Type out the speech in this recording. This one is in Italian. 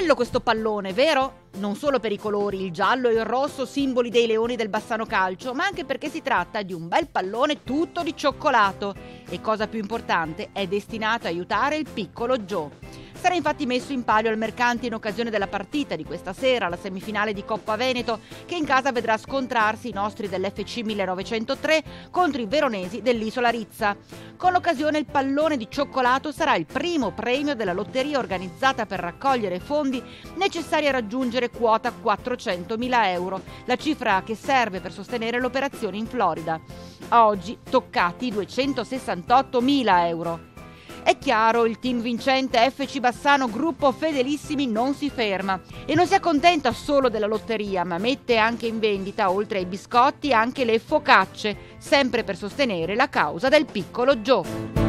Bello questo pallone, vero? Non solo per i colori, il giallo e il rosso, simboli dei leoni del Bassano Calcio, ma anche perché si tratta di un bel pallone tutto di cioccolato e, cosa più importante, è destinato a aiutare il piccolo Joe. Sarà infatti messo in palio al mercante in occasione della partita di questa sera, la semifinale di Coppa Veneto, che in casa vedrà scontrarsi i nostri dell'FC 1903 contro i veronesi dell'Isola Rizza. Con l'occasione il pallone di cioccolato sarà il primo premio della lotteria organizzata per raccogliere fondi necessari a raggiungere quota 400.000 euro, la cifra che serve per sostenere l'operazione in Florida. A oggi toccati 268.000 euro. È chiaro, il team vincente FC Bassano Gruppo Fedelissimi non si ferma e non si accontenta solo della lotteria, ma mette anche in vendita, oltre ai biscotti, anche le focacce, sempre per sostenere la causa del piccolo Joe.